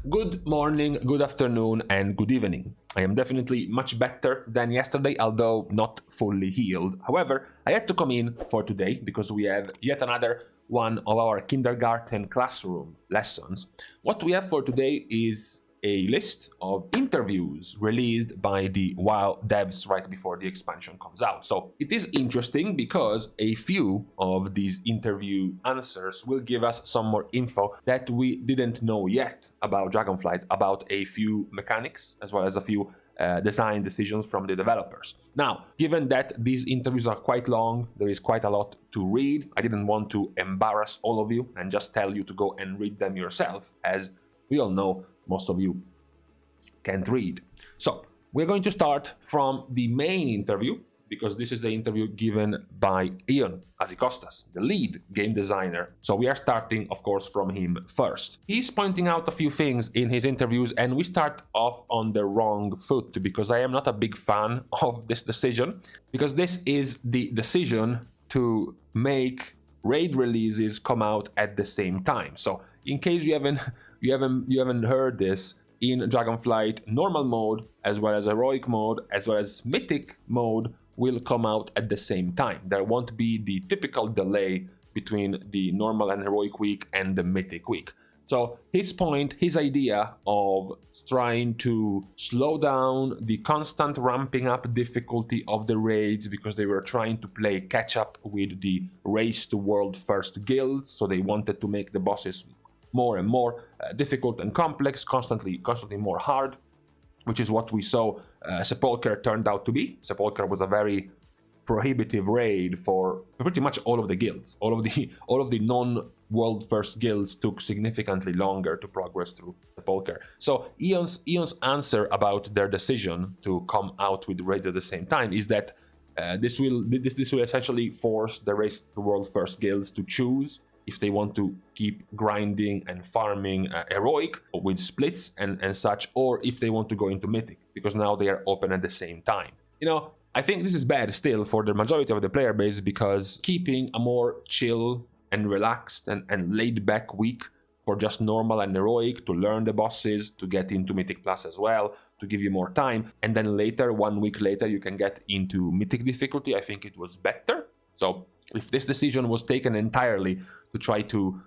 Good morning, good afternoon, and good evening. I am definitely much better than yesterday, although not fully healed. However, I had to come in for today because we have yet another one of our kindergarten classroom lessons. What we have for today is a list of interviews released by the WoW devs right before the expansion comes out. So it is interesting because a few of these interview answers will give us some more info that we didn't know yet about Dragonflight, about a few mechanics as well as a few design decisions from the developers. Now, given that these interviews are quite long, there is quite a lot to read. I didn't want to embarrass all of you and just tell you to go and read them yourself, as we all know most of you can't read. So we're going to start from the main interview, because this is the interview given by Ion Azikostas, the lead game designer. So we are starting, of course, from him first. He's pointing out a few things in his interviews, and we start off on the wrong foot, because I am not a big fan of this decision, because this is the decision to make raid releases come out at the same time. So in case you haven't heard this, in Dragonflight, normal mode as well as heroic mode as well as mythic mode will come out at the same time. There won't be the typical delay between the normal and heroic week and the mythic week. So his idea of trying to slow down the constant ramping up difficulty of the raids, because they were trying to play catch up with the race to world first guilds, so they wanted to make the bosses more and more difficult and complex, constantly more hard, which is what we saw Sepulchre turned out to be. Sepulchre was a very prohibitive raid for pretty much all of the guilds. All of the non-world first guilds took significantly longer to progress through Sepulchre. So Eon's answer about their decision to come out with raids at the same time is that this will essentially force the race to world first guilds to choose if they want to keep grinding and farming heroic with splits and such, or if they want to go into mythic, because now they are open at the same time. I think this is bad still for the majority of the player base, because keeping a more chill and relaxed and laid back week for just normal and heroic to learn the bosses, to get into mythic plus as well, to give you more time, and then later, 1 week later, you can get into mythic difficulty, I think it was better. So if this decision was taken entirely to try to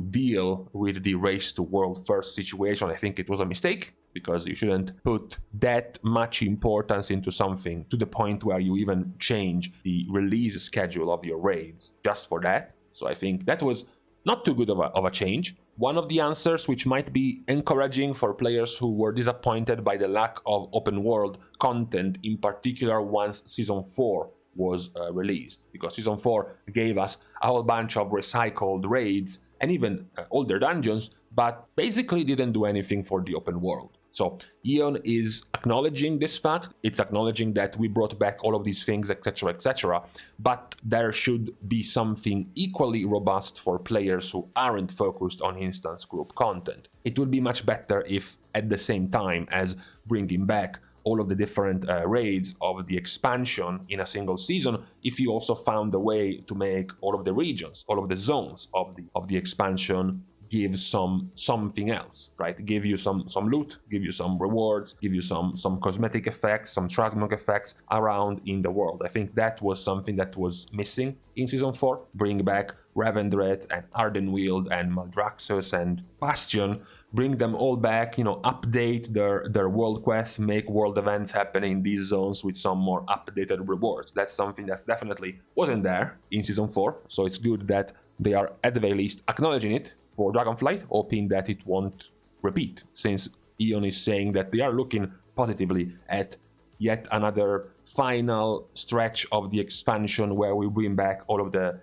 deal with the race to world first situation, I think it was a mistake, because you shouldn't put that much importance into something to the point where you even change the release schedule of your raids just for that. So I think that was not too good of a change. One of the answers, which might be encouraging for players who were disappointed by the lack of open world content, in particular once Season 4 was released, because Season 4 gave us a whole bunch of recycled raids and even older dungeons, but basically didn't do anything for the open world. So Ion is acknowledging this fact. It's acknowledging that we brought back all of these things, etc., but there should be something equally robust for players who aren't focused on instance group content. It would be much better if, at the same time as bringing back all of the different raids of the expansion in a single season, if you also found a way to make all of the regions, all of the zones of the expansion give something else, right? Give you some loot, give you some rewards, give you some cosmetic effects, some transmog effects around in the world. I think that was something that was missing in Season 4. Bring back Revendreth and Ardenweald and Maldraxxus and Bastion, bring them all back, update their world quests, make world events happen in these zones with some more updated rewards. That's something that definitely wasn't there in Season 4, so it's good that they are at the very least acknowledging it for Dragonflight, hoping that it won't repeat, since Ion is saying that they are looking positively at yet another final stretch of the expansion where we bring back all of the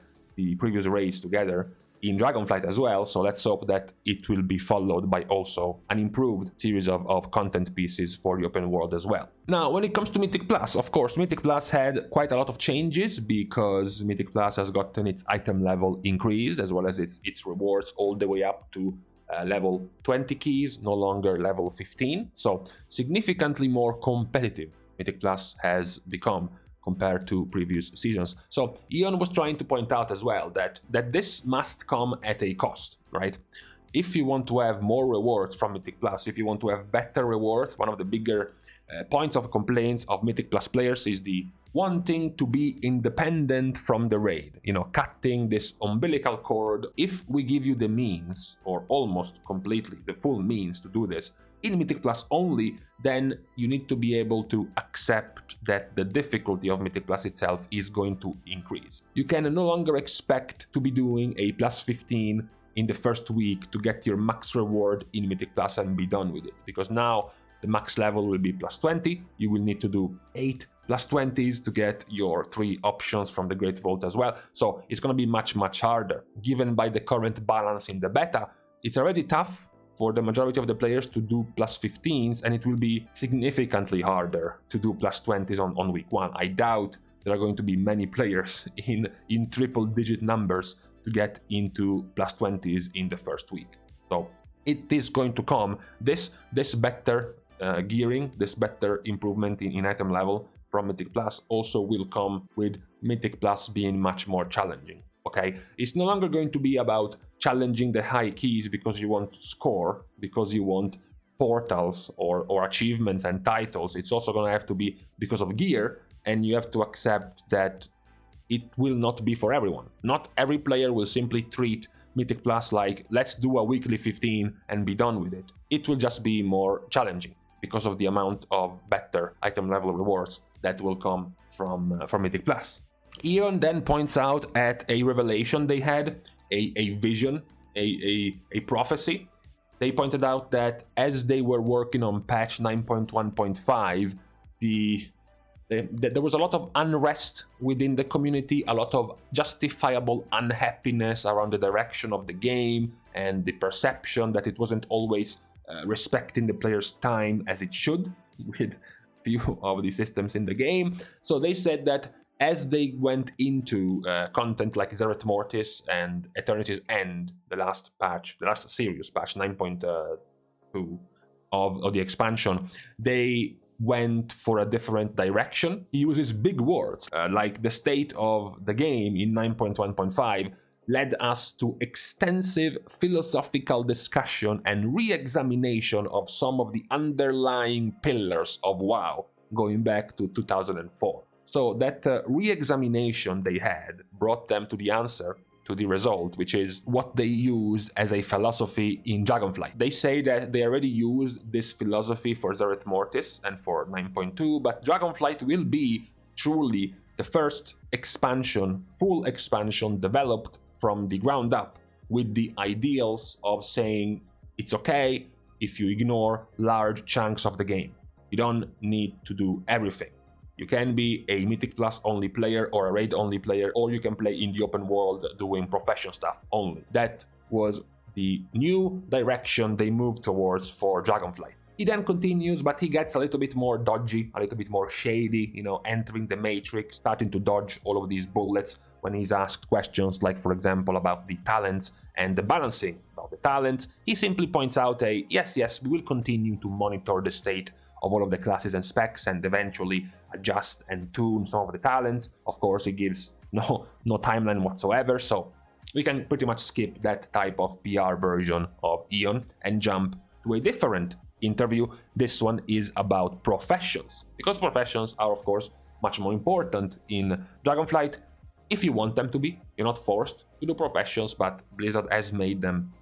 previous raids together in Dragonflight as well. So let's hope that it will be followed by also an improved series of content pieces for the open world as well. Now, when it comes to Mythic Plus, of course, Mythic Plus had quite a lot of changes, because Mythic Plus has gotten its item level increased as well as its rewards all the way up to level 20 keys, no longer level 15. So significantly more competitive Mythic Plus has become compared to previous seasons. So Ion was trying to point out as well that this must come at a cost, right? if you want to have more rewards from Mythic Plus, if you want to have better rewards, one of the bigger points of complaints of Mythic Plus players is the wanting to be independent from the raid, cutting this umbilical cord. If we give you the means, or almost completely the full means to do this, in Mythic Plus only, then you need to be able to accept that the difficulty of Mythic Plus itself is going to increase. You can no longer expect to be doing a plus 15 in the first week to get your max reward in Mythic Plus and be done with it, because now the max level will be plus 20. You will need to do 8 plus 20s to get your 3 options from the Great Vault as well. So it's going to be much harder. Given by the current balance in the beta, it's already tough for the majority of the players to do plus 15s, and it will be significantly harder to do plus 20s on week 1. I doubt there are going to be many players in triple digit numbers to get into plus 20s in the first week. So it is going to come. This better gearing, this better improvement in item level from Mythic Plus also will come with Mythic Plus being much more challenging. Okay, it's no longer going to be about challenging the high keys because you want to score, because you want portals or achievements and titles. It's also going to have to be because of gear, and you have to accept that it will not be for everyone. Not every player will simply treat Mythic Plus like, let's do a weekly 15 and be done with it. It will just be more challenging because of the amount of better item level rewards that will come from Mythic Plus. Ion then points out at a revelation they had, a vision, a prophecy. They pointed out that as they were working on patch 9.1.5, there was a lot of unrest within the community, a lot of justifiable unhappiness around the direction of the game and the perception that it wasn't always respecting the player's time as it should with few of the systems in the game. So they said that as they went into content like Zereth Mortis and Eternity's End, the last serious patch 9.2 of the expansion, they went for a different direction. He uses big words like the state of the game in 9.1.5 led us to extensive philosophical discussion and re-examination of some of the underlying pillars of WoW going back to 2004. So that re-examination they had brought them to the answer, to the result, which is what they used as a philosophy in Dragonflight. They say that they already used this philosophy for Zereth Mortis and for 9.2, but Dragonflight will be truly the first expansion, full expansion developed from the ground up with the ideals of saying it's okay if you ignore large chunks of the game. You don't need to do everything. You can be a Mythic Plus only player or a raid only player, or you can play in the open world doing profession stuff only. That was the new direction they moved towards for Dragonflight. He then continues, but he gets a little bit more dodgy, a little bit more shady, entering the matrix, starting to dodge all of these bullets when he's asked questions like, for example, about the talents and the balancing about the talents. He simply points out yes, we will continue to monitor the state of all of the classes and specs and eventually adjust and tune some of the talents. Of course, he gives no timeline whatsoever, so we can pretty much skip that type of PR version of Ion and jump to a different interview. This one is about professions, because professions are, of course, much more important in Dragonflight. If you want them to be, you're not forced to do professions, but Blizzard has made them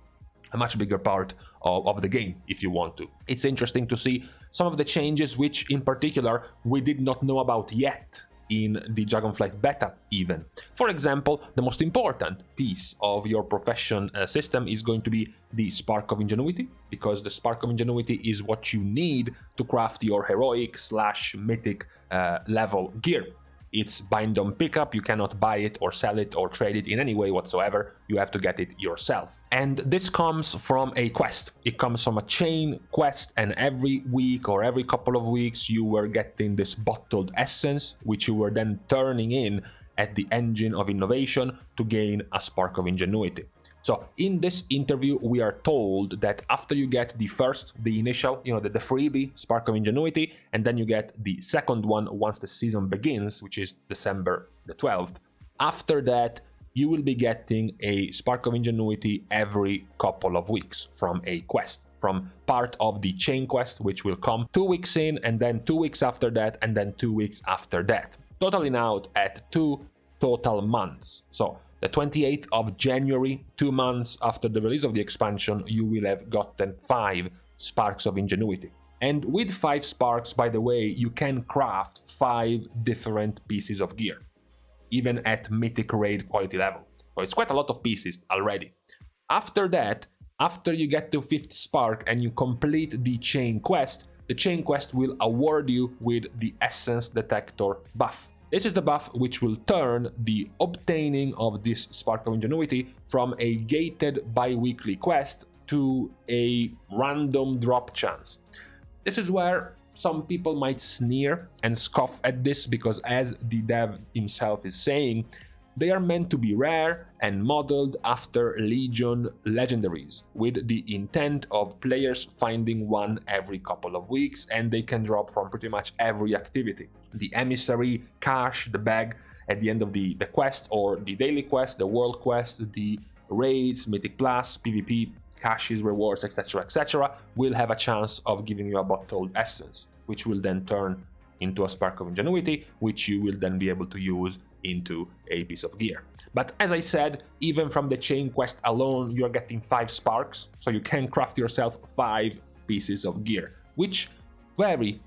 a much bigger part of the game if you want to. It's interesting to see some of the changes which in particular we did not know about yet in the Dragonflight beta even. For example, the most important piece of your profession system is going to be the Spark of Ingenuity, because the Spark of Ingenuity is what you need to craft your heroic / mythic level gear. It's bind on pickup, you cannot buy it or sell it or trade it in any way whatsoever, you have to get it yourself. And this comes from a quest, it comes from a chain quest, and every week or every couple of weeks you were getting this bottled essence, which you were then turning in at the engine of innovation to gain a Spark of Ingenuity. So in this interview, we are told that after you get the initial, the freebie Spark of Ingenuity, and then you get the second one once the season begins, which is December the 12th. After that, you will be getting a Spark of Ingenuity every couple of weeks from a quest, from part of the chain quest, which will come 2 weeks in, and then 2 weeks after that, and then 2 weeks after that, totaling out at 2 total months. So the 28th of January, 2 months after the release of the expansion, you will have gotten 5 Sparks of Ingenuity. And with 5 sparks, by the way, you can craft 5 different pieces of gear, even at Mythic raid quality level. So it's quite a lot of pieces already. After that, after you get to 5th spark and you complete the chain quest, the chain quest will award you with the Essence Detector buff. This is the buff which will turn the obtaining of this Spark of Ingenuity from a gated bi-weekly quest to a random drop chance. This is where some people might sneer and scoff at this, because as the dev himself is saying, they are meant to be rare and modeled after Legion legendaries, with the intent of players finding one every couple of weeks, and they can drop from pretty much every activity. The emissary, cache, the bag at the end of the quest, or the daily quest, the world quest, the raids, Mythic Plus, PvP, caches, rewards, etc., will have a chance of giving you a bottled essence, which will then turn into a Spark of Ingenuity, which you will then be able to use into a piece of gear. But as I said, even from the chain quest alone, you're getting 5 sparks, so you can craft yourself 5 pieces of gear, which very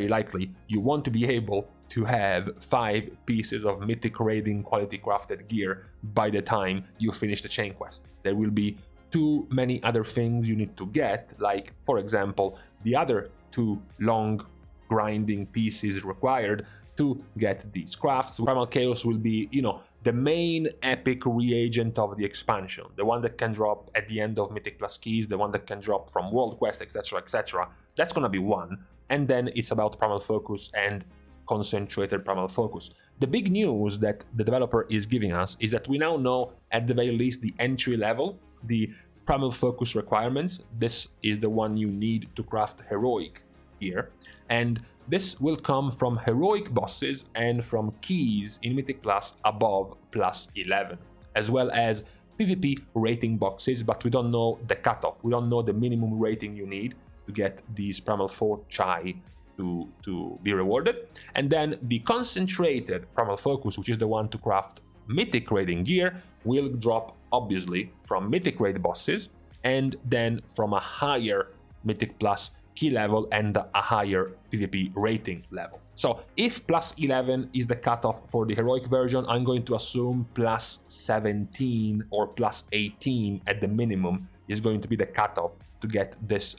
likely you want to be able to have 5 pieces of Mythic raiding quality crafted gear by the time you finish the chain quest. There will be too many other things you need to get, like, for example, the other 2 long grinding pieces required to get these crafts. Primal Chaos will be, the main epic reagent of the expansion, the one that can drop at the end of Mythic Plus keys, the one that can drop from World Quest, etc. That's gonna be one, and then it's about Primal Focus and concentrated Primal Focus. The big news that the developer is giving us is that we now know, at the very least, the entry level, the Primal Focus requirements. This is the one you need to craft heroic gear, and this will come from heroic bosses and from keys in Mythic Plus above plus 11, as well as PvP rating boxes, but we don't know the cutoff. We don't know the minimum rating you need to get these Primal Forchai to be rewarded. And then the concentrated Primal Focus, which is the one to craft Mythic raiding gear, will drop obviously from Mythic raid bosses, and then from a higher Mythic Plus key level and a higher PvP rating level. So if plus 11 is the cutoff for the heroic version, I'm going to assume plus 17 or plus 18 at the minimum is going to be the cutoff to get this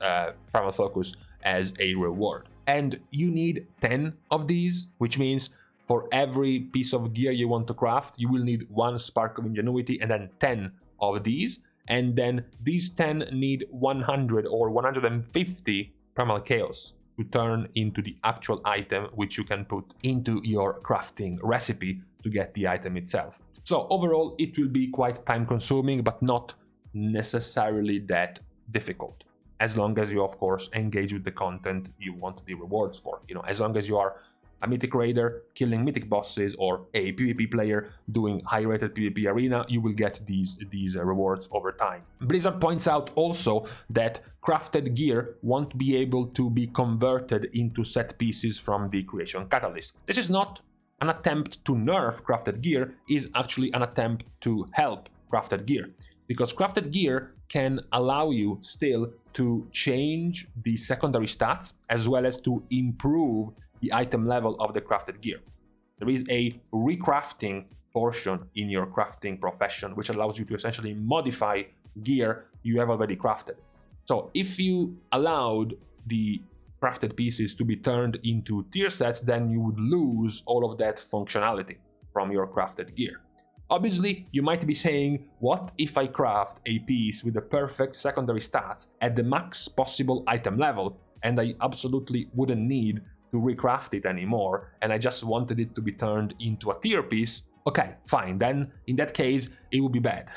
Primal Focus as a reward. And you need 10 of these, which means for every piece of gear you want to craft, you will need 1 Spark of Ingenuity and then 10 of these. And then these 10 need 100 or 150 Primal Chaos to turn into the actual item, which you can put into your crafting recipe to get the item itself. So overall, it will be quite time consuming, but not necessarily that difficult, as long as you, of course, engage with the content you want the rewards for. As long as you are a Mythic Raider killing Mythic bosses, or a PvP player doing high-rated PvP arena, you will get these rewards over time. Blizzard points out also that crafted gear won't be able to be converted into set pieces from the Creation Catalyst. This is not an attempt to nerf crafted gear, is actually an attempt to help crafted gear, because crafted gear can allow you still to change the secondary stats as well as to improve the item level of the crafted gear. There is a recrafting portion in your crafting profession, which allows you to essentially modify gear you have already crafted. So if you allowed the crafted pieces to be turned into tier sets, then you would lose all of that functionality from your crafted gear. Obviously, you might be saying, what if I craft a piece with the perfect secondary stats at the max possible item level, and I absolutely wouldn't need to recraft it anymore, and I just wanted it to be turned into a tier piece? Okay, fine, then in that case it would be bad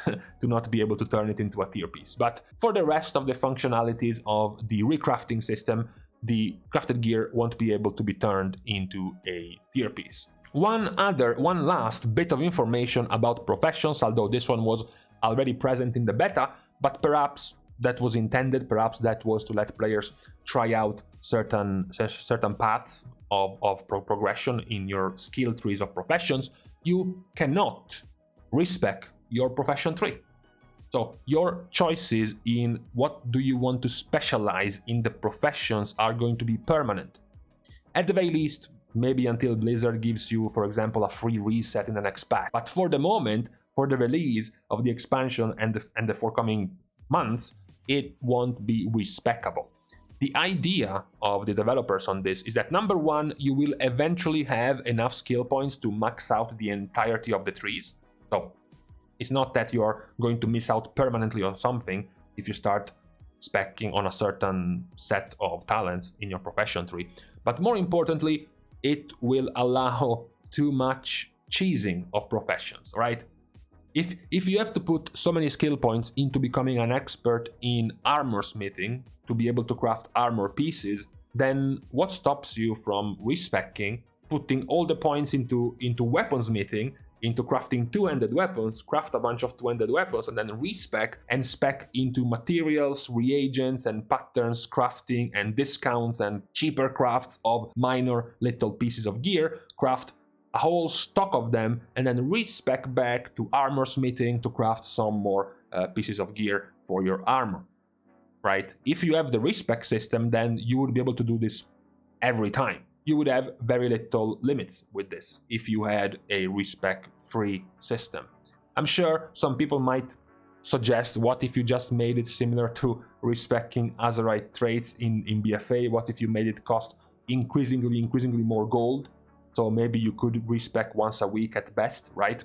to not be able to turn it into a tier piece. But for the rest of the functionalities of the recrafting system, the crafted gear won't be able to be turned into a tier piece. One last bit of information about professions, although this one was already present in the beta, but perhaps that was intended, perhaps that was to let players try out certain paths of progression in your skill trees of professions. You cannot respec your profession tree. So your choices in what do you want to specialize in the professions are going to be permanent. At the very least, maybe until Blizzard gives you, for example, a free reset in the next pack. But for the moment, for the release of the expansion and the forthcoming months, it won't be respecable. The idea of the developers on this is that, number one, you will eventually have enough skill points to max out the entirety of the trees. So it's not that you're going to miss out permanently on something if you start speccing on a certain set of talents in your profession tree. But more importantly, it will allow too much cheesing of professions, right? If you have to put so many skill points into becoming an expert in armor smithing to be able to craft armor pieces, then what stops you from respeccing, putting all the points into weaponsmithing, into crafting two-handed weapons, craft a bunch of two-handed weapons, and then respec and spec into materials, reagents, and patterns, crafting, and discounts, and cheaper crafts of minor little pieces of gear, craft a whole stock of them, and then respec back to armor smithing to craft some more pieces of gear for your armor, right? If you have the respec system, then you would be able to do this every time. You would have very little limits with this if you had a respec-free system. I'm sure some people might suggest, what if you just made it similar to respecing Azerite traits in BFA? What if you made it cost increasingly more gold? So maybe you could respec once a week at best, right?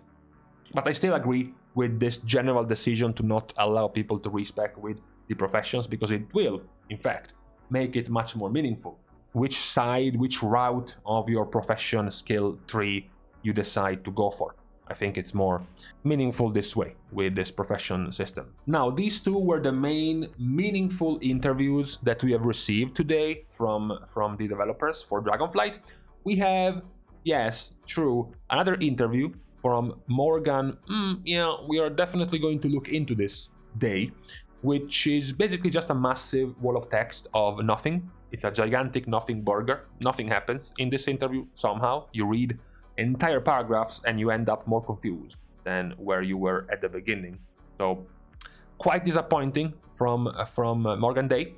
But I still agree with this general decision to not allow people to respec with the professions, because it will, in fact, make it much more meaningful which side, which route of your profession skill tree you decide to go for. I think it's more meaningful this way with this profession system. Now, these two were the main meaningful interviews that we have received today from the developers for Dragonflight. We have, yes, true, another interview from Morgan. Yeah, we are definitely going to look into this day, which is basically just a massive wall of text of nothing. It's a gigantic nothing burger. Nothing happens in this interview somehow. You read entire paragraphs and you end up more confused than where you were at the beginning. So quite disappointing from Morgan Day.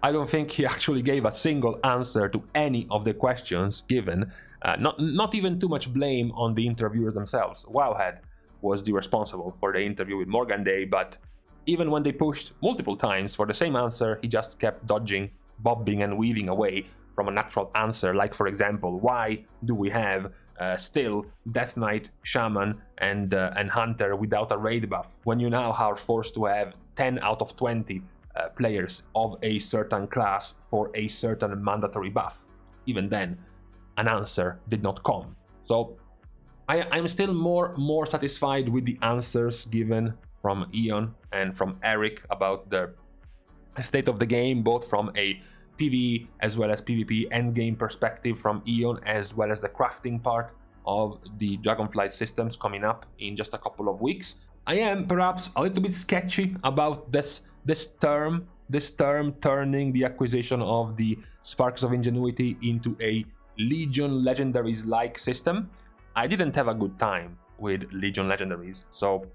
I don't think he actually gave a single answer to any of the questions given. Not even too much blame on the interviewers themselves. Wowhead was the responsible for the interview with Morgan Day, but even when they pushed multiple times for the same answer, he just kept dodging, bobbing and weaving away from an actual answer, like, for example, why do we have still Death Knight, Shaman, and Hunter without a raid buff, when you now are forced to have 10 out of 20 players of a certain class for a certain mandatory buff? Even then, an answer did not come. So I'm still more satisfied with the answers given from Ion and from Eric about the state of the game, both from a PvE as well as PvP endgame perspective from Ion, as well as the crafting part of the Dragonflight systems coming up in just a couple of weeks. I am perhaps a little bit sketchy about this term turning the acquisition of the Sparks of Ingenuity into a Legion Legendaries-like system. I didn't have a good time with Legion Legendaries, so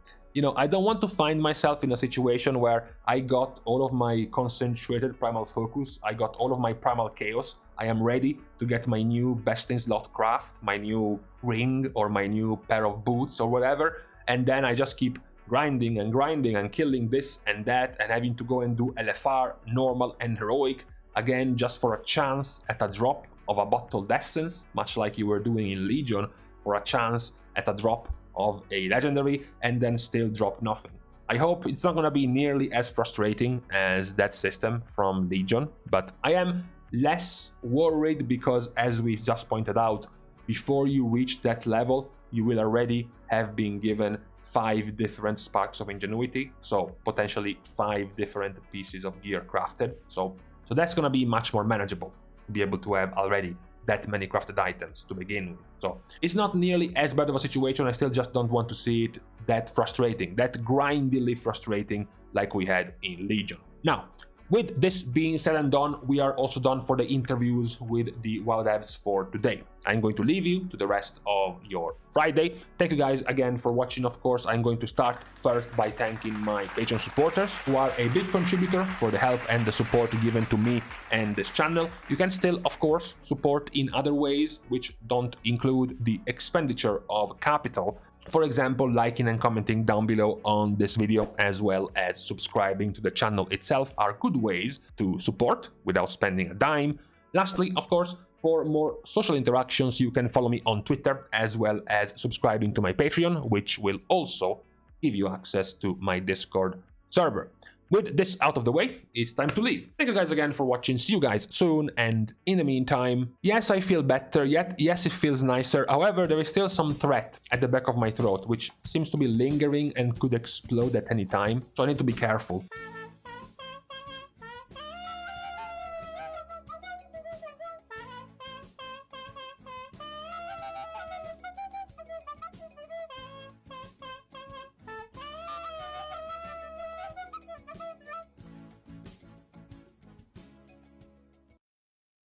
I don't want to find myself in a situation where I got all of my concentrated primal focus, I got all of my primal chaos, I am ready to get my new best in slot craft, my new ring or my new pair of boots or whatever, and then I just keep grinding and killing this and that and having to go and do LFR, normal and heroic, again just for a chance at a drop of a bottled essence, much like you were doing in Legion, for a chance at a drop of a legendary, and then still drop nothing. I hope it's not going to be nearly as frustrating as that system from Legion, but I am less worried because, as we just pointed out, before you reach that level, you will already have been given 5 different Sparks of Ingenuity, so potentially 5 different pieces of gear crafted. So that's going to be much more manageable to be able to have already that many crafted items to begin with. So it's not nearly as bad of a situation. I still just don't want to see it that frustrating, that grindily frustrating like we had in Legion. Now, with this being said and done, we are also done for the interviews with the WoW devs for today. I'm going to leave you to the rest of your Friday. Thank you guys again for watching. Of course, I'm going to start first by thanking my Patreon supporters, who are a big contributor for the help and the support given to me and this channel. You can still, of course, support in other ways, which don't include the expenditure of capital. For example, liking and commenting down below on this video, as well as subscribing to the channel itself, are good ways to support without spending a dime. Lastly, of course, for more social interactions, you can follow me on Twitter, as well as subscribing to my Patreon, which will also give you access to my Discord server. With this out of the way, it's time to leave. Thank you guys again for watching. See you guys soon, and in the meantime, yes, I feel better, yes, it feels nicer. However, there is still some threat at the back of my throat, which seems to be lingering and could explode at any time, so I need to be careful.